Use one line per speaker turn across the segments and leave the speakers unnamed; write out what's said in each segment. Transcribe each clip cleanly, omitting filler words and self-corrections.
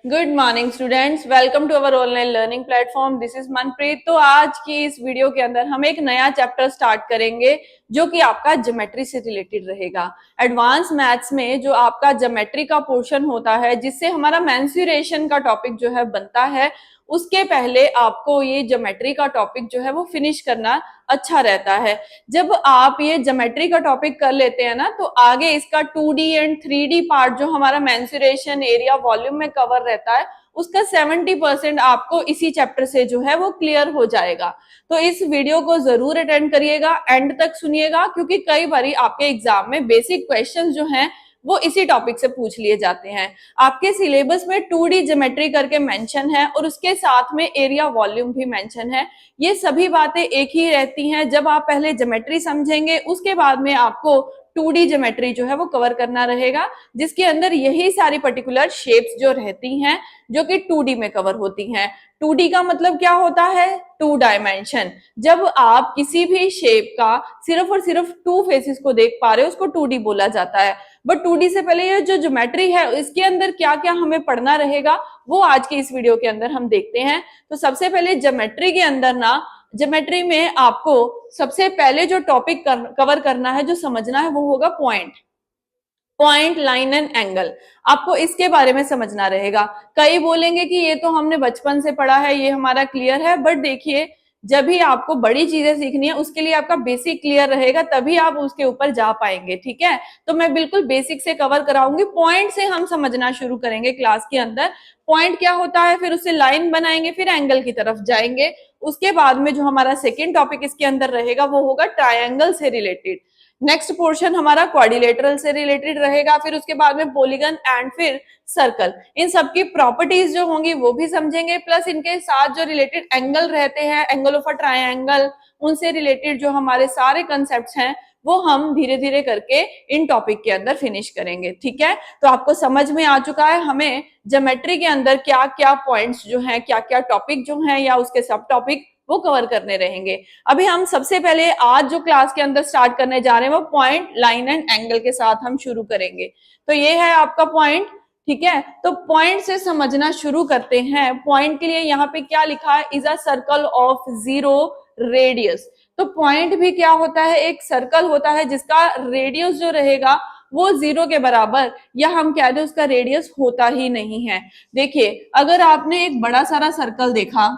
Good morning students, welcome to our online learning platform. This is Manpreet. तो आज की इस वीडियो के अंदर हम एक नया चैप्टर स्टार्ट करेंगे जो कि आपका ज्योमेट्री से रिलेटेड रहेगा। एडवांस मैथ्स में जो आपका ज्योमेट्री का पोर्शन होता है, जिससे हमारा मेंसुरेशन का टॉपिक जो है बनता है, उसके पहले आपको ये ज्योमेट्री का टॉपिक जो है वो फिनिश करना अच्छा रहता है। जब आप ये ज्योमेट्री का टॉपिक कर लेते हैं ना, तो आगे इसका 2D एंड 3D पार्ट जो हमारा मेंसुरेशन, एरिया, वॉल्यूम में कवर रहता है, उसका 70% आपको इसी चैप्टर से जो है वो क्लियर हो जाएगा। तो इस वीडियो को जरूर अटेंड करिएगा, एंड तक सुनिएगा, क्योंकि कई बारी आपके एग्जाम में बेसिक क्वेश्चन जो हैं वो इसी टॉपिक से पूछ लिए जाते हैं। आपके सिलेबस में 2D ज्योमेट्री करके मेंशन है और उसके साथ में एरिया, वॉल्यूम भी मेंशन है। ये सभी बातें एक ही रहती हैं। जब आप पहले ज्योमेट्री समझेंगे, उसके बाद में आपको 2D ज्योमेट्री जो है वो कवर करना रहेगा, जिसके अंदर यही सारी पर्टिकुलर शेप्स जो रहती हैं जो कि 2D में कवर होती हैं। 2D का मतलब क्या होता है? 2 डायमेंशन। जब आप किसी भी शेप का सिर्फ और सिर्फ 2 फेसेस को देख पा रहे हो, उसको 2D बोला जाता है। बट 2D से पहले ये जो ज्योमेट्री है, इसके अंदर क्या क्या हमें पढ़ना रहेगा, वो आज की इस वीडियो के अंदर हम देखते हैं। तो सबसे पहले ज्योमेट्री के अंदर ना, ज्योमेट्री में आपको सबसे पहले जो टॉपिक कवर करना है, जो समझना है, वो होगा पॉइंट, लाइन एंड एंगल। आपको इसके बारे में समझना रहेगा। कई बोलेंगे कि ये तो हमने बचपन से पढ़ा है, ये हमारा क्लियर है। बट देखिए, जब भी आपको बड़ी चीजें सीखनी है, उसके लिए आपका बेसिक क्लियर रहेगा, तभी आप उसके ऊपर जा पाएंगे। ठीक है, तो मैं बिल्कुल बेसिक से कवर कराऊंगी। पॉइंट से हम समझना शुरू करेंगे क्लास के अंदर। पॉइंट क्या होता है, फिर उससे लाइन बनाएंगे, फिर एंगल की तरफ जाएंगे। उसके बाद में जो हमारा सेकेंड टॉपिक इसके अंदर रहेगा, वो होगा ट्रायंगल से रिलेटेड। नेक्स्ट पोर्शन हमारा क्वाड्रिलेटरल से रिलेटेड रहेगा, फिर उसके बाद में पॉलीगन एंड फिर सर्कल। इन सबकी प्रॉपर्टीज जो होंगी वो भी समझेंगे, प्लस इनके साथ जो रिलेटेड एंगल रहते हैं, एंगल ऑफ अ ट्रायंगल, उनसे रिलेटेड जो हमारे सारे कंसेप्ट्स हैं, वो हम धीरे धीरे करके इन टॉपिक के अंदर फिनिश करेंगे। ठीक है, तो आपको समझ में आ चुका है हमें ज्योमेट्री के अंदर क्या क्या पॉइंट्स जो हैं, क्या क्या टॉपिक जो हैं या उसके सब टॉपिक वो कवर करने रहेंगे। अभी हम सबसे पहले आज जो क्लास के अंदर स्टार्ट करने जा रहे हैं, वो पॉइंट, लाइन एंड एंगल के साथ हम शुरू करेंगे। तो ये है आपका पॉइंट। ठीक है, तो पॉइंट से समझना शुरू करते हैं। पॉइंट के लिए यहाँ पे क्या लिखा है? Is a circle of 0 radius. तो पॉइंट भी क्या होता है? एक सर्कल होता है जिसका रेडियस जो रहेगा वो 0 के बराबर, या हम कह दें उसका रेडियस होता ही नहीं है। देखिए, अगर आपने एक बड़ा सारा सर्कल देखा,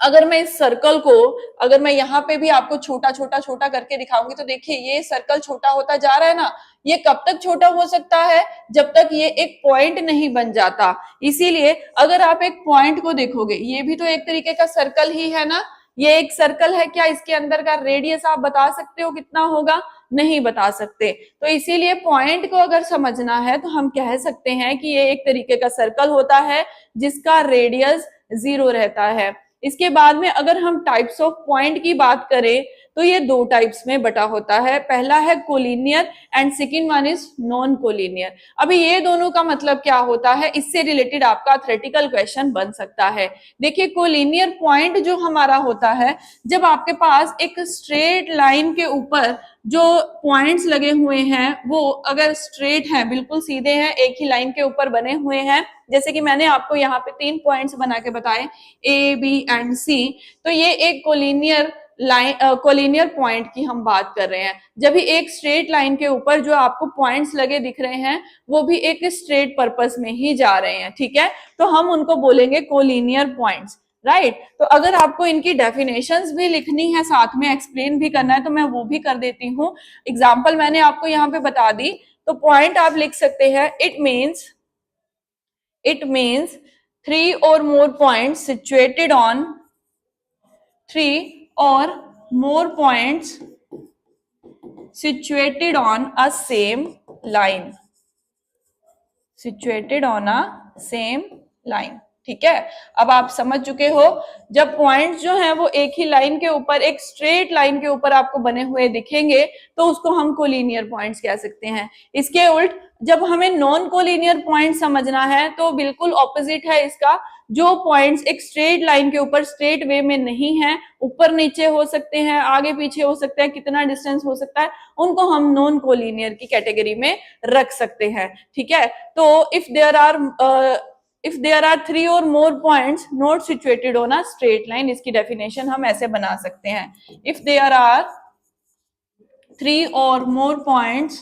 अगर मैं इस सर्कल को, अगर मैं यहाँ पे भी आपको छोटा छोटा छोटा करके दिखाऊंगी, तो देखिए ये सर्कल छोटा होता जा रहा है ना। ये कब तक छोटा हो सकता है? जब तक ये एक पॉइंट नहीं बन जाता। इसीलिए अगर आप एक पॉइंट को देखोगे, ये भी तो एक तरीके का सर्कल ही है ना। ये एक सर्कल है, क्या इसके अंदर का रेडियस आप बता सकते हो कितना होगा? नहीं बता सकते। तो इसीलिए पॉइंट को अगर समझना है, तो हम कह सकते हैं कि ये एक तरीके का सर्कल होता है जिसका रेडियस 0 रहता है। इसके बाद में अगर हम टाइप्स ऑफ पॉइंट की बात करें, तो ये 2 टाइप्स में बटा होता है। पहला है collinear and second one is non collinear. अभी ये दोनों का मतलब क्या होता है, इससे रिलेटेड आपका थ्योरेटिकल क्वेश्चन बन सकता है। देखिए, कोलिनियर पॉइंट जो हमारा होता है, जब आपके पास एक स्ट्रेट लाइन के ऊपर जो पॉइंट्स लगे हुए हैं, वो अगर स्ट्रेट हैं, बिल्कुल सीधे हैं, एक ही लाइन के ऊपर बने हुए हैं, जैसे कि मैंने आपको यहाँ पे 3 पॉइंट्स बना के बताए, ए, बी एंड सी। तो ये एक कोलिनियर लाइन, कोलिनियर पॉइंट की हम बात कर रहे हैं। जब भी एक स्ट्रेट लाइन के ऊपर जो आपको पॉइंट्स लगे दिख रहे हैं, वो भी एक स्ट्रेट पर्पस में ही जा रहे हैं। ठीक है, तो हम उनको बोलेंगे कोलिनियर पॉइंट्स। राइट, तो अगर आपको इनकी डेफिनेशंस भी लिखनी है, साथ में एक्सप्लेन भी करना है, तो मैं वो भी कर देती हूँ। एग्जाम्पल मैंने आपको यहाँ पे बता दी। तो पॉइंट आप लिख सकते हैं, it means 3 or more points situated on 3 or more points situated on a same line, situated on a same line। ठीक है, अब आप समझ चुके हो, जब पॉइंट्स जो हैं वो एक ही लाइन के ऊपर, एक स्ट्रेट लाइन के ऊपर आपको बने हुए दिखेंगे, तो उसको हम कोलिनियर पॉइंट्स कह सकते हैं। इसके उल्ट जब हमें नॉन कोलिनियर पॉइंट समझना है, तो बिल्कुल ऑपोजिट है इसका। जो पॉइंट्स एक स्ट्रेट लाइन के ऊपर स्ट्रेट वे में नहीं है, ऊपर नीचे हो सकते हैं, आगे पीछे हो सकते हैं, कितना डिस्टेंस हो सकता है, उनको हम नॉन कोलिनियर की कैटेगरी में रख सकते हैं। ठीक है, तो if there are if there are 3 और more points not situated on a straight line, इसकी डेफिनेशन हम ऐसे बना सकते हैं, इफ there are 3 or more points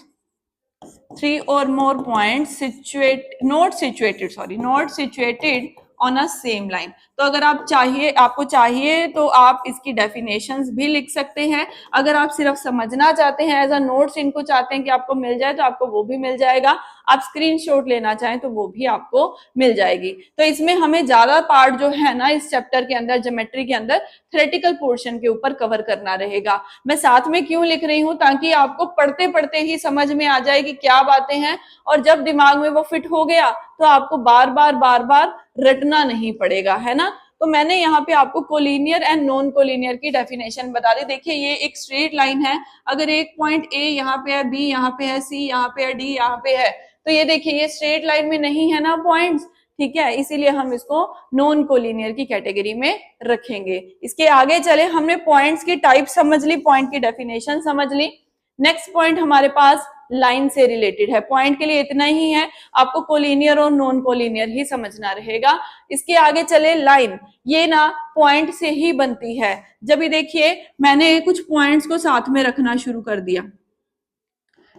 not situated on a same line। तो अगर आपको चाहिए तो आप इसकी डेफिनेशंस भी लिख सकते हैं। अगर आप सिर्फ समझना चाहते हैं, एज अ नोट्स इनको चाहते हैं कि आपको मिल जाए, तो आपको वो भी मिल जाएगा। आप स्क्रीनशॉट लेना चाहें तो वो भी आपको मिल जाएगी। तो इसमें हमें ज्यादा पार्ट जो है ना इस चैप्टर के अंदर, ज्योमेट्री के अंदर, थ्योरेटिकल पोर्शन के ऊपर कवर करना रहेगा। मैं साथ में क्यों लिख रही हूँ, ताकि आपको पढ़ते पढ़ते ही समझ में आ जाए कि क्या बातें हैं, और जब दिमाग में वो फिट हो गया तो आपको बार बार रटना नहीं पड़ेगा, है ना। तो मैंने यहाँ पे आपको कोलिनियर एंड नॉन कोलिनियर की डेफिनेशन बता दी। देखिए ये एक स्ट्रेट लाइन है, अगर एक पॉइंट ए यहाँ पे है, बी यहाँ पे है, सी यहाँ पे है, डी यहाँ पे है, तो ये देखिए ये स्ट्रेट लाइन में नहीं है ना पॉइंट्स, ठीक है, इसीलिए हम इसको नॉन कोलिनियर की कैटेगरी में रखेंगे। इसके आगे चले, हमने पॉइंट्स की टाइप समझ ली, पॉइंट की डेफिनेशन समझ ली। नेक्स्ट पॉइंट हमारे पास लाइन से रिलेटेड है। पॉइंट के लिए इतना ही है, आपको कोलिनियर और नॉन कोलिनियर ही समझना रहेगा। इसके आगे चले, लाइन ये ना पॉइंट से ही बनती है। जब ये देखिए मैंने कुछ पॉइंट्स को साथ में रखना शुरू कर दिया,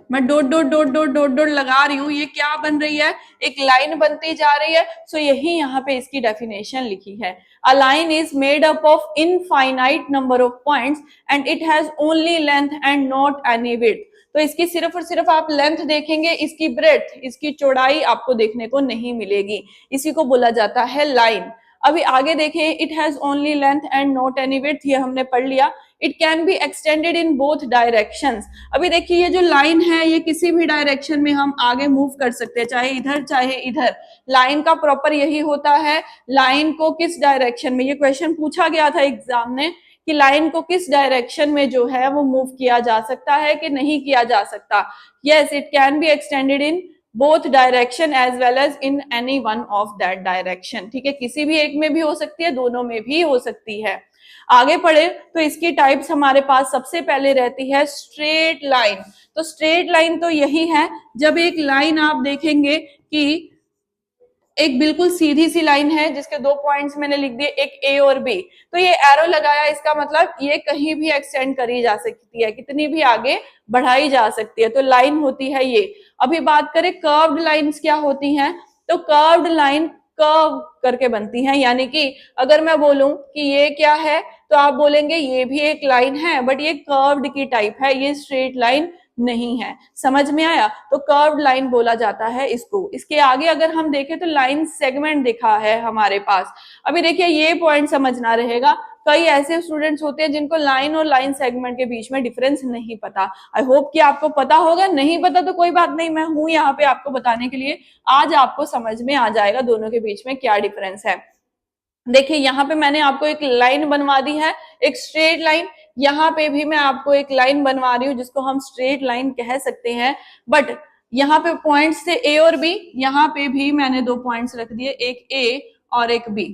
मैं dot dot dot dot dot dot लगा रही हूँ, ये क्या बन रही है, एक लाइन बनती जा रही है। सो यही यहाँ पे इसकी डेफिनेशन लिखी है, a line is made up of infinite number of points and it has only length and not any width. तो इसकी सिर्फ और सिर्फ आप लेंथ देखेंगे, इसकी ब्रेड्थ, इसकी चौड़ाई आपको देखने को नहीं मिलेगी, इसी को बोला जाता है लाइन। अभी आगे देखें, it has only length and not any width, ये हमने पढ़ लिया। It can be extended in both directions. अभी देखिए ये जो लाइन है ये किसी भी डायरेक्शन में हम आगे मूव कर सकते हैं, चाहे इधर चाहे इधर। लाइन का प्रॉपर यही होता है, लाइन को किस डायरेक्शन में, ये क्वेश्चन पूछा गया था एग्जाम में कि लाइन को किस डायरेक्शन में जो है वो मूव किया जा सकता है कि नहीं किया जा सकता। Yes, it can be extended in both direction as well as in any one of that direction, ठीक है, किसी भी एक में भी हो सकती है, दोनों में भी हो सकती है। आगे पढ़े तो इसकी टाइप्स हमारे पास सबसे पहले रहती है स्ट्रेट लाइन। तो स्ट्रेट लाइन तो यही है, जब एक लाइन आप देखेंगे कि एक बिल्कुल सीधी सी लाइन है जिसके 2 पॉइंट्स मैंने लिख दिए, एक ए और बी, तो ये एरो लगाया, इसका मतलब ये कहीं भी एक्सटेंड करी जा सकती है, कितनी भी आगे बढ़ाई जा सकती है, तो लाइन होती है ये। अभी बात करें कर्व्ड लाइंस क्या होती हैं, तो कर्व्ड लाइन कर्व करके बनती हैं, यानी कि अगर मैं बोलूं कि ये क्या है तो आप बोलेंगे ये भी एक लाइन है, बट ये कर्व्ड की टाइप है, ये स्ट्रेट लाइन नहीं है। समझ में आया, तो कर्व्ड लाइन बोला जाता है इसको। इसके आगे अगर हम देखें तो लाइन सेगमेंट दिखा है हमारे पास। अभी देखिए ये पॉइंट समझना रहेगा, कई ऐसे स्टूडेंट्स होते हैं जिनको लाइन और लाइन सेगमेंट के बीच में डिफरेंस नहीं पता। आई होप कि आपको पता होगा, नहीं पता तो कोई बात नहीं, मैं हूं यहाँ पे आपको बताने के लिए। आज आपको समझ में आ जाएगा दोनों के बीच में क्या डिफरेंस है। देखिए यहाँ पे मैंने आपको एक लाइन बनवा दी है, एक स्ट्रेट लाइन। यहाँ पे भी मैं आपको एक लाइन बनवा रही हूँ जिसको हम स्ट्रेट लाइन कह सकते हैं, बट यहाँ पे पॉइंट्स थे ए और बी, यहाँ पे भी मैंने 2 पॉइंट्स रख दिए, एक ए और एक बी।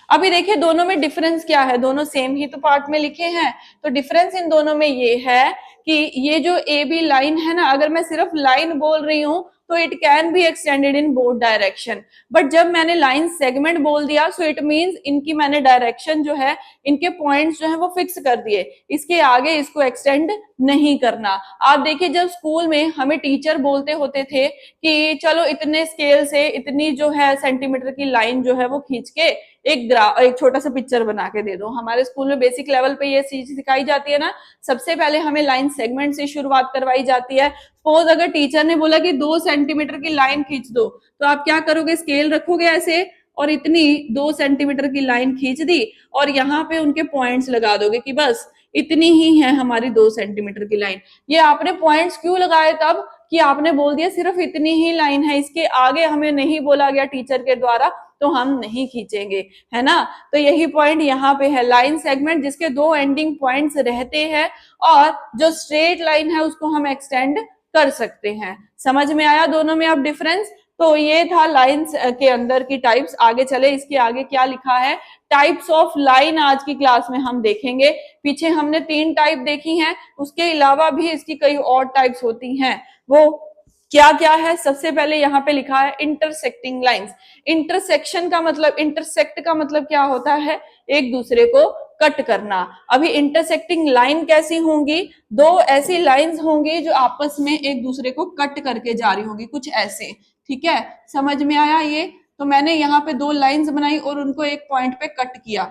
अभी देखिए दोनों में डिफरेंस क्या है, दोनों सेम ही तो पार्ट में लिखे हैं, तो डिफरेंस इन दोनों में ये है कि ये जो ए बी लाइन है ना, अगर मैं सिर्फ लाइन बोल रही हूं तो it can be extended in both direction, but जब मैंने लाइन सेगमेंट बोल दिया सो इट मींस इनकी मैंने डायरेक्शन जो है, इनके पॉइंट्स जो है वो फिक्स कर दिए, इसके आगे इसको एक्सटेंड नहीं करना। आप देखिए जब स्कूल में हमें टीचर बोलते होते थे कि चलो इतने स्केल से इतनी जो है सेंटीमीटर की लाइन जो है वो खींच के एक छोटा सा पिक्चर बना के दे दो। हमारे स्कूल में बेसिक लेवल पे ये चीज सिखाई जाती है ना, सबसे पहले हमें लाइन सेगमेंट से शुरुआत करवाई जाती है। सपोज अगर टीचर ने बोला कि 2 सेंटीमीटर की लाइन खींच दो, तो आप क्या करोगे, स्केल रखोगे ऐसे और इतनी 2 सेंटीमीटर की लाइन खींच दी और यहाँ पे उनके पॉइंट्स लगा दोगे कि बस इतनी ही है हमारी 2 सेंटीमीटर की लाइन। ये आपने पॉइंट्स क्यों लगाए, तब कि आपने बोल दिया सिर्फ इतनी ही लाइन है, इसके आगे हमें नहीं बोला गया टीचर के द्वारा, तो हम नहीं खींचेंगे, है ना। तो यही पॉइंट यहाँ पे है, लाइन सेगमेंट जिसके 2 एंडिंग पॉइंट्स रहते हैं और जो स्ट्रेट लाइन है उसको हम एक्सटेंड कर सकते हैं। समझ में आया दोनों में अब डिफरेंस। तो ये था लाइंस के अंदर की टाइप्स। आगे चले, इसके आगे क्या लिखा है, टाइप्स ऑफ लाइन आज की क्लास में हम देखेंगे। पीछे हमने 3 टाइप देखी हैं, उसके अलावा भी इसकी कई और टाइप्स होती हैं, वो क्या क्या है, सबसे पहले यहाँ पे लिखा है इंटरसेक्टिंग लाइंस। इंटरसेक्शन का मतलब, इंटरसेक्ट का मतलब क्या होता है, एक दूसरे को कट करना। अभी इंटरसेक्टिंग लाइन कैसी होंगी, दो ऐसी लाइंस होंगी जो आपस में एक दूसरे को कट करके जा रही होंगी, कुछ ऐसे। ठीक है, समझ में आया ये? तो मैंने यहाँ पे दो लाइंस बनाई और उनको एक पॉइंट पे कट किया।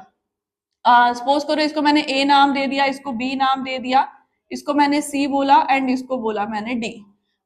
सपोज करो इसको मैंने ए नाम दे दिया, इसको बी नाम दे दिया, इसको मैंने सी बोला एंड इसको बोला मैंने डी।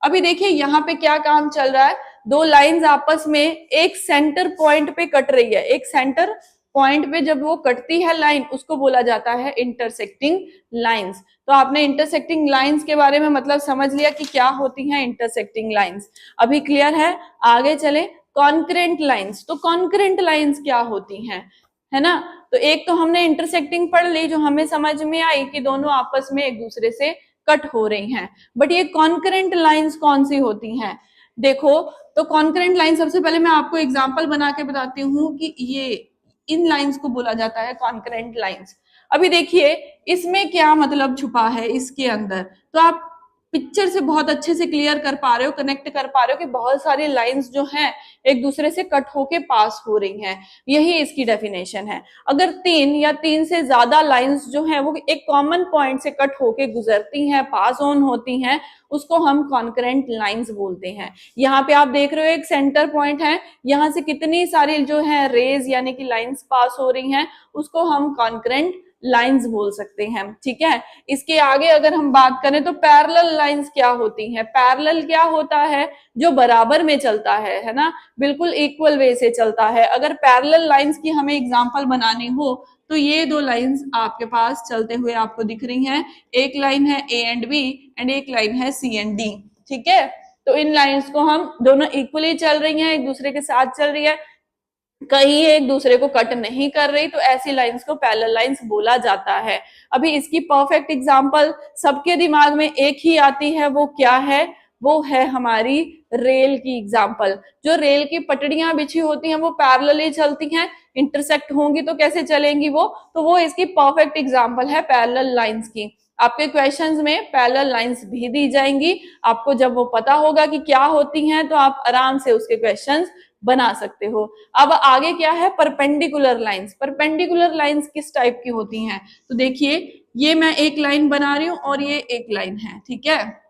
अभी देखिए यहाँ पे क्या काम चल रहा है, दो लाइंस आपस में एक सेंटर पॉइंट पे कट रही है। एक सेंटर पॉइंट पे जब वो कटती है लाइन, उसको बोला जाता है इंटरसेक्टिंग लाइंस। तो आपने इंटरसेक्टिंग लाइंस के बारे में मतलब समझ लिया कि क्या होती हैं इंटरसेक्टिंग लाइंस। अभी क्लियर है? आगे चले, कॉन्करेंट लाइंस। तो कॉन्करेंट लाइंस क्या होती हैं, है ना? तो एक तो हमने इंटरसेक्टिंग पढ़ ली जो हमें समझ में आई कि दोनों आपस में एक दूसरे से कट हो रही हैं, बट ये कॉन्करेंट लाइंस कौन सी होती हैं? देखो, तो कॉन्करेंट लाइन सबसे पहले मैं आपको एग्जांपल बना के बताती हूँ कि ये इन लाइंस को बोला जाता है कॉन्करेंट लाइंस। अभी देखिए इसमें क्या मतलब छुपा है इसके अंदर, तो आप पिक्चर से बहुत अच्छे से क्लियर कर पा रहे हो, कनेक्ट कर पा रहे हो कि बहुत सारी लाइंस जो हैं एक दूसरे से कट होके पास हो रही हैं। यही इसकी डेफिनेशन है। अगर तीन या तीन से ज्यादा लाइंस जो हैं वो एक कॉमन पॉइंट से कट होके गुजरती हैं, पास ऑन होती हैं, उसको हम कॉन्करेंट लाइंस बोलते हैं। यहाँ पे आप देख रहे हो एक सेंटर पॉइंट है, यहाँ से कितनी सारी जो है रेज यानी कि लाइंस पास हो रही हैं, उसको हम कॉन्करेंट लाइंस बोल सकते हैं। ठीक है, इसके आगे अगर हम बात करें तो पैरेलल लाइंस क्या होती हैं? पैरेलल क्या होता है? जो बराबर में चलता है ना, बिल्कुल इक्वल वे से चलता है। अगर पैरेलल लाइंस की हमें एग्जांपल बनानी हो तो ये दो लाइंस आपके पास चलते हुए आपको दिख रही हैं। एक लाइन है ए एंड बी एंड एक लाइन है सी एंड डी। ठीक है, तो इन लाइंस को हम दोनों इक्वली चल रही हैं, एक दूसरे के साथ चल रही है, कहीं एक दूसरे को कट नहीं कर रही, तो ऐसी लाइंस को पैरेलल लाइंस बोला जाता है। अभी इसकी परफेक्ट एग्जांपल सबके दिमाग में एक ही आती है, वो क्या है? वो है हमारी रेल की एग्जांपल। जो रेल की पटड़ियां बिछी होती हैं वो पैरेलली चलती हैं, इंटरसेक्ट होंगी तो कैसे चलेंगी वो? तो वो इसकी परफेक्ट एग्जांपल है पैरेलल लाइंस की। आपके क्वेश्चंस में पैरेलल लाइंस भी दी जाएंगी, आपको जब वो पता होगा कि क्या होती हैं तो आप आराम से उसके क्वेश्चंस बना सकते हो। अब आगे क्या है? Perpendicular lines. परपेंडिकुलर लाइंस किस टाइप की होती हैं? तो देखिए ये मैं एक लाइन बना रही हूं और ये एक लाइन है। ठीक है,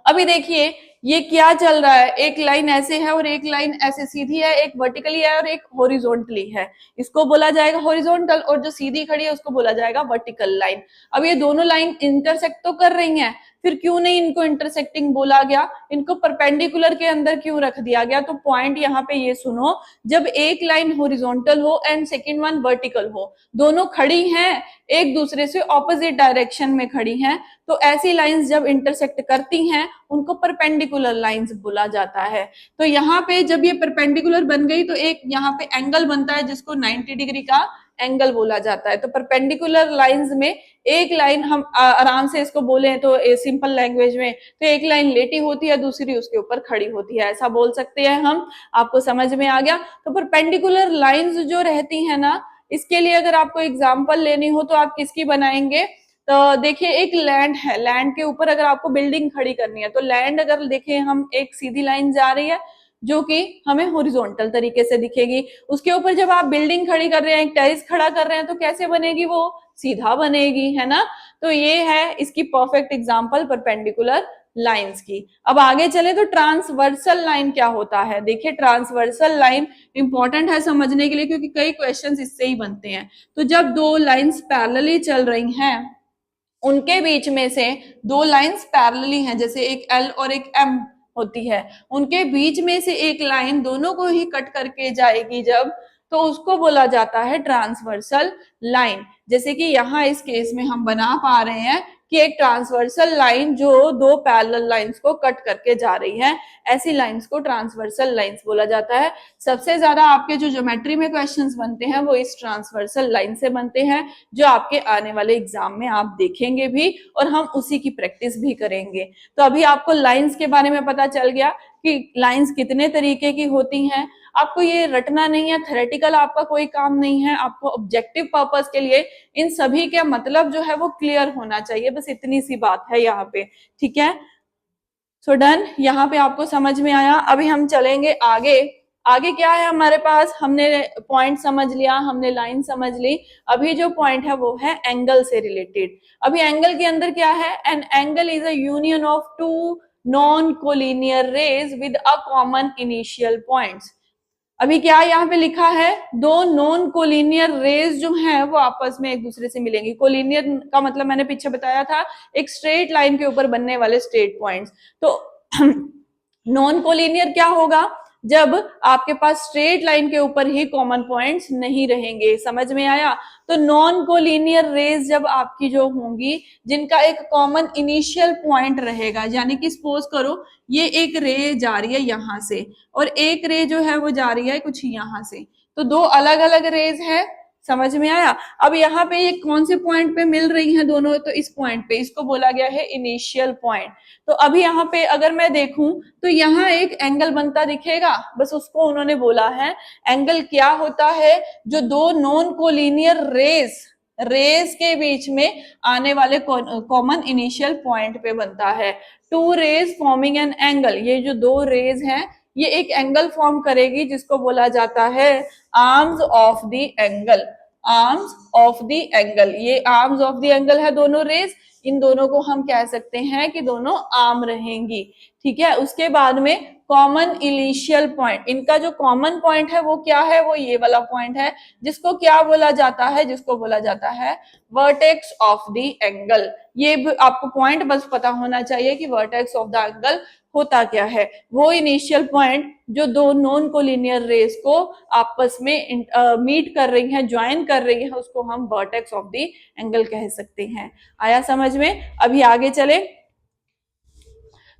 अभी देखिए ये क्या चल रहा है, एक लाइन ऐसे है और एक लाइन ऐसे सीधी है, एक वर्टिकली है और एक हॉरिजॉन्टली है, इसको बोला जाएगा हॉरिजॉन्टल, और जो सीधी खड़ी है उसको बोला जाएगा वर्टिकल लाइन। अब ये दोनों लाइन इंटरसेक्ट तो कर रही हैं, फिर क्यों नहीं इनको इंटरसेक्टिंग बोला गया, इनको परपेंडिकुलर के अंदर क्यों रख दिया गया? तो पॉइंट यहाँ पे ये सुनो, जब एक लाइन हॉरिजॉन्टल हो एंड सेकेंड वन वर्टिकल हो, दोनों खड़ी हैं एक दूसरे से ऑपोजिट डायरेक्शन में खड़ी हैं, तो ऐसी लाइंस जब इंटरसेक्ट करती हैं उनको परपेंडिकुलर लाइंस बोला जाता है। तो यहाँ पे जब ये परपेंडिकुलर बन गई तो एक यहाँ पे एंगल बनता है जिसको 90 डिग्री का एंगल बोला जाता है। तो परपेंडिकुलर लाइंस में एक लाइन हम आराम से इसको बोले तो सिंपल लैंग्वेज में, तो एक लाइन लेटी होती है, दूसरी उसके ऊपर खड़ी होती है, ऐसा बोल सकते हैं हम। आपको समझ में आ गया? तो परपेंडिकुलर लाइंस जो रहती है ना, इसके लिए अगर आपको एग्जाम्पल लेनी हो तो आप किसकी बनाएंगे? तो देखिए एक लैंड है, लैंड के ऊपर अगर आपको बिल्डिंग खड़ी करनी है तो लैंड अगर देखें हम, एक सीधी लाइन जा रही है जो कि हमें हॉरिजॉन्टल तरीके से दिखेगी, उसके ऊपर जब आप बिल्डिंग खड़ी कर रहे हैं, एक टेरेस खड़ा कर रहे हैं, तो कैसे बनेगी? वो सीधा बनेगी, है ना? तो ये है इसकी परफेक्ट एग्जांपल परपेंडिकुलर लाइंस की। अब आगे चले तो ट्रांसवर्सल लाइन क्या होता है? देखिए ट्रांसवर्सल लाइन इंपॉर्टेंट है समझने के लिए क्योंकि कई क्वेश्चंस इससे ही बनते हैं। तो जब दो लाइंस पैरेलली चल रही हैं, उनके बीच में से दो लाइंस पैरेलली हैं, जैसे एक एल और एक एम होती है, उनके बीच में से एक लाइन दोनों को ही कट करके जाएगी जब, तो उसको बोला जाता है ट्रांसवर्सल लाइन। जैसे कि यहाँ इस केस में हम बना पा रहे हैं कि एक ट्रांसवर्सल लाइन जो दो पैरेलल लाइंस को कट करके जा रही है, ऐसी लाइंस को ट्रांसवर्सल लाइंस बोला जाता है। सबसे ज्यादा आपके जो ज्योमेट्री में क्वेश्चंस बनते हैं वो इस ट्रांसवर्सल लाइन से बनते हैं, जो आपके आने वाले एग्जाम में आप देखेंगे भी और हम उसी की प्रैक्टिस भी करेंगे। तो अभी आपको लाइंस के बारे में पता चल गया कि लाइंस कितने तरीके की होती हैं। आपको ये रटना नहीं है, थ्योरेटिकल आपका कोई काम नहीं है, आपको ऑब्जेक्टिव पर्पस के लिए इन सभी का मतलब जो है वो क्लियर होना चाहिए, बस इतनी सी बात है यहाँ पे। ठीक है, सो डन, यहाँ पे आपको समझ में आया। अभी हम चलेंगे आगे। आगे क्या है हमारे पास, हमने पॉइंट समझ लिया, हमने लाइन समझ ली। अभी जो पॉइंट है वो है एंगल से रिलेटेड। अभी एंगल के अंदर क्या है, an angle is a union of two non collinear rays with a common initial points. अभी क्या यहाँ पे लिखा है, दो नॉन कोलिनियर रेज जो हैं वो आपस में एक दूसरे से मिलेंगी। कोलिनियर का मतलब मैंने पीछे बताया था, एक स्ट्रेट लाइन के ऊपर बनने वाले स्ट्रेट पॉइंट्स। तो नॉन कोलिनियर क्या होगा, जब आपके पास स्ट्रेट लाइन के ऊपर ही कॉमन पॉइंट्स नहीं रहेंगे। समझ में आया? तो नॉन कोलिनियर रेज जब आपकी जो होंगी, जिनका एक कॉमन इनिशियल पॉइंट रहेगा, यानी कि सपोज करो ये एक रे जा रही है यहां से और एक रे जो है वो जा रही है कुछ यहां से, तो दो अलग अलग रेज है। समझ में आया? अब यहाँ पे ये कौन से पॉइंट पे मिल रही हैं दोनों, तो इस पॉइंट पे, इसको बोला गया है इनिशियल पॉइंट। तो अभी यहाँ पे अगर मैं देखूं तो यहाँ एक एंगल बनता दिखेगा, बस उसको उन्होंने बोला है एंगल। क्या होता है, जो दो नॉन कोलिनियर रेस के बीच में आने वाले कॉमन इनिशियल पॉइंट पे बनता है। Two rays forming an angle, ये जो दो रेज हैं ये एक एंगल फॉर्म करेगी जिसको बोला जाता है arms of the angle. Arms of the angle, ये आर्म्स ऑफ द एंगल है दोनों रेज, इन दोनों को हम कह सकते हैं कि दोनों आर्म रहेंगी। ठीक है, उसके बाद में कॉमन इनिशियल पॉइंट, इनका जो कॉमन पॉइंट है वो क्या है, वो ये वाला पॉइंट है, जिसको क्या बोला जाता है, जिसको बोला जाता है वर्टेक्स ऑफ द एंगल। ये आपको पॉइंट बस पता होना चाहिए कि वर्टेक्स ऑफ द एंगल होता क्या है। वो इनिशियल पॉइंट जो दो नॉन कोलिनियर रेस को आपस में मीट कर रही हैं, ज्वाइन कर रही हैं, उसको हम वर्टेक्स ऑफ द एंगल कह सकते हैं। आया समझ में? अभी आगे चले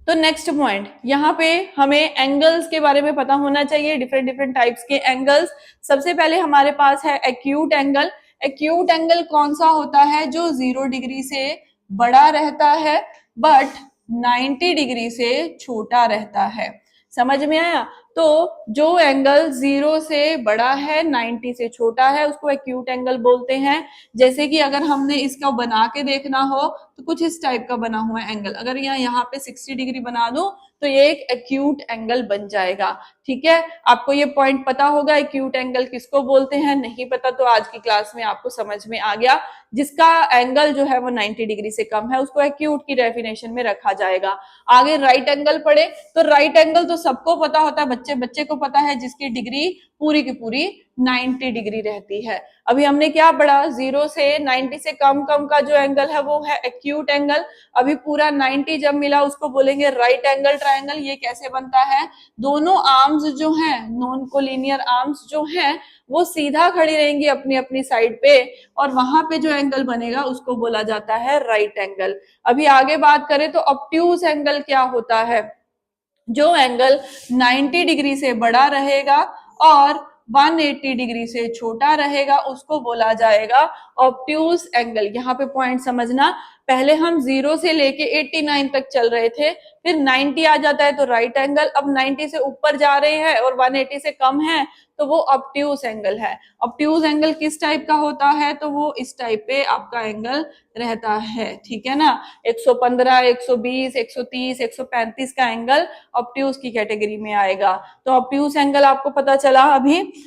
तो नेक्स्ट पॉइंट, यहाँ पे हमें एंगल्स के बारे में पता होना चाहिए, डिफरेंट डिफरेंट टाइप्स के एंगल्स। सबसे पहले हमारे पास है एक्यूट एंगल। एक्यूट एंगल कौन सा होता है, जो 0 डिग्री से बड़ा रहता है बट 90 डिग्री से छोटा रहता है। समझ में आया? तो जो एंगल 0 से बड़ा है 90 से छोटा है उसको एक्यूट एंगल बोलते हैं। जैसे कि अगर हमने इसका बना के देखना हो तो कुछ इस टाइप का बना हुआ एंगल, अगर यहाँ पे 60 डिग्री बना दूं तो ये एक एक्यूट एंगल बन जाएगा। ठीक है, आपको ये पॉइंट पता होगा एक्यूट एंगल किसको बोलते हैं, नहीं पता तो आज की क्लास में आपको समझ में आ गया। जिसका एंगल जो है वो 90 डिग्री से कम है उसको एक्यूट की डेफिनेशन में रखा जाएगा। आगे राइट एंगल पढ़े तो राइट एंगल तो सबको पता होता है, बच्चे बच्चे को पता है, जिसकी डिग्री पूरी की पूरी 90 डिग्री रहती है। अभी हमने क्या पढ़ा, 0 से 90 से कम कम का जो एंगल है वो है एक्यूट एंगल। अभी पूरा 90 जब मिला उसको बोलेंगे राइट एंगल ट्रायंगल। ये कैसे बनता है, दोनों आर्म्स जो हैं, नॉन कोलिनियर आर्म्स जो हैं, वो सीधा खड़ी रहेंगी अपनी अपनी साइड पे और वहां पे जो एंगल बनेगा उसको बोला जाता है राइट एंगल। अभी आगे बात करें तो ऑब्ट्यूज एंगल क्या होता है, जो एंगल 90 डिग्री से बड़ा रहेगा और 180 डिग्री से छोटा रहेगा उसको बोला जाएगा ऑब्ट्यूज एंगल। यहाँ पे पॉइंट समझना, पहले हम 0 से लेके 89 तक चल रहे थे, फिर 90 आ जाता है तो राइट एंगल, अब 90 से ऊपर जा रहे हैं और 180 से कम है तो वो ऑब्ट्यूज एंगल है। ऑब्ट्यूज एंगल किस टाइप का होता है, तो वो इस टाइप पे आपका एंगल रहता है। ठीक है ना, 115, 120, 130, 135 का एंगल ऑब्ट्यूज की कैटेगरी में आएगा। तो ऑब्ट्यूज एंगल आपको पता चला।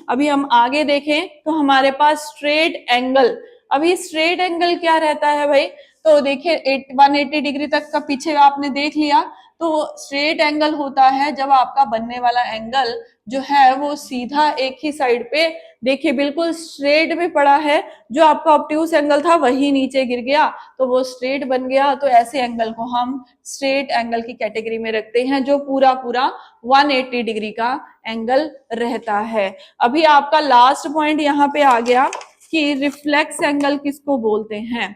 अभी हम आगे देखें तो हमारे पास स्ट्रेट एंगल। अभी स्ट्रेट एंगल क्या रहता है भाई, तो देखिए 180 डिग्री तक का पीछे आपने देख लिया। तो स्ट्रेट एंगल होता है जब आपका बनने वाला एंगल जो है वो सीधा एक ही साइड पे, देखिए बिल्कुल स्ट्रेट में पड़ा है, जो आपका ऑब्ट्यूज एंगल था वही नीचे गिर गया तो वो स्ट्रेट बन गया। तो ऐसे एंगल को हम स्ट्रेट एंगल की कैटेगरी में रखते हैं, जो पूरा पूरा 180 डिग्री का एंगल रहता है। अभी आपका लास्ट पॉइंट यहाँ पे आ गया कि रिफ्लेक्स एंगल किसको बोलते हैं।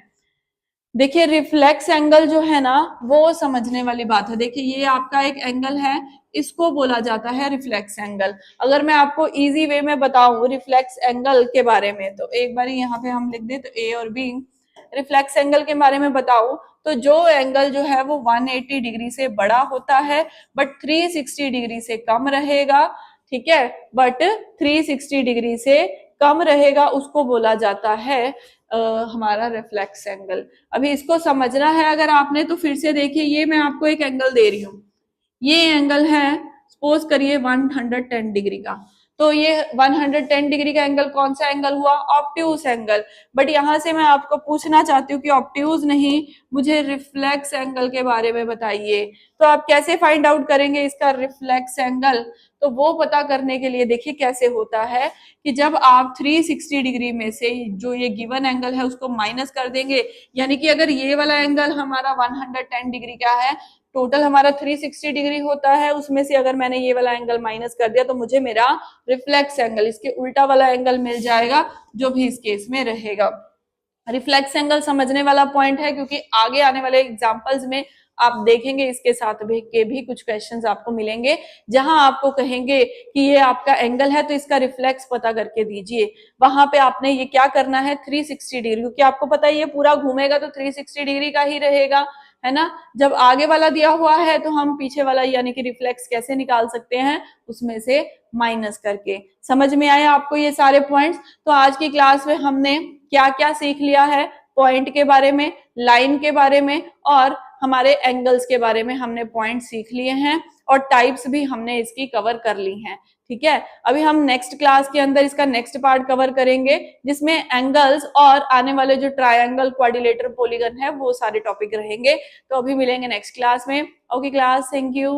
देखिए रिफ्लेक्स एंगल जो है ना वो समझने वाली बात है। देखिए ये आपका एक एंगल है, इसको बोला जाता है रिफ्लेक्स एंगल। अगर मैं आपको इजी वे में बताऊं रिफ्लेक्स एंगल के बारे में, तो एक बार यहाँ पे हम लिख दे तो ए और बी। रिफ्लेक्स एंगल के बारे में बताऊं तो जो एंगल जो है वो 180 डिग्री से बड़ा होता है बट 360 डिग्री से कम रहेगा। ठीक है, बट 360 डिग्री से कम रहेगा उसको बोला जाता है हमारा रिफ्लेक्स एंगल। अभी इसको समझना है अगर आपने तो फिर से देखिए, ये मैं आपको एक एंगल दे रही हूँ, ये एंगल है सपोज करिए 110 डिग्री का, तो ये 110 डिग्री का एंगल कौन सा एंगल हुआ? Obtuse angle. बट यहां से मैं आपको पूछना चाहती हूँ कि ऑब्ट्यूज नहीं, मुझे रिफ्लेक्स एंगल के बारे में बताइए। तो आप कैसे फाइंड आउट करेंगे इसका रिफ्लेक्स एंगल? तो वो पता करने के लिए देखिए कैसे होता है कि जब आप 360 डिग्री में से जो ये गिवन एंगल है उसको माइनस कर देंगे, यानी कि अगर ये वाला एंगल हमारा 110 डिग्री का है, टोटल हमारा 360 डिग्री होता है, उसमें से अगर मैंने ये वाला एंगल माइनस कर दिया तो मुझे मेरा रिफ्लेक्स एंगल, इसके उल्टा वाला एंगल मिल जाएगा, जो भी इस केस में रहेगा। रिफ्लेक्स एंगल समझने वाला पॉइंट है, क्योंकि आगे आने वाले एग्जांपल्स में आप देखेंगे इसके साथ भी कुछ क्वेश्चंस आपको मिलेंगे जहां आपको कहेंगे कि ये आपका एंगल है तो इसका रिफ्लेक्स पता करके दीजिए। वहां पे आपने ये क्या करना है, 360 डिग्री, क्योंकि आपको पता है ये पूरा घूमेगा तो 360 डिग्री का ही रहेगा, है ना। जब आगे वाला दिया हुआ है तो हम पीछे वाला यानी कि रिफ्लेक्स कैसे निकाल सकते हैं, उसमें से माइनस करके। समझ में आया आपको ये सारे पॉइंट्स? तो आज की क्लास में हमने क्या क्या सीख लिया है, पॉइंट के बारे में, लाइन के बारे में और हमारे एंगल्स के बारे में हमने पॉइंट सीख लिए हैं, और टाइप्स भी हमने इसकी कवर कर ली हैं। ठीक है, अभी हम नेक्स्ट क्लास के अंदर इसका नेक्स्ट पार्ट कवर करेंगे, जिसमें एंगल्स और आने वाले जो ट्रायंगल, क्वाड्रिलेटरल, पॉलीगन है वो सारे टॉपिक रहेंगे। तो अभी मिलेंगे नेक्स्ट क्लास में। Okay class, thank you.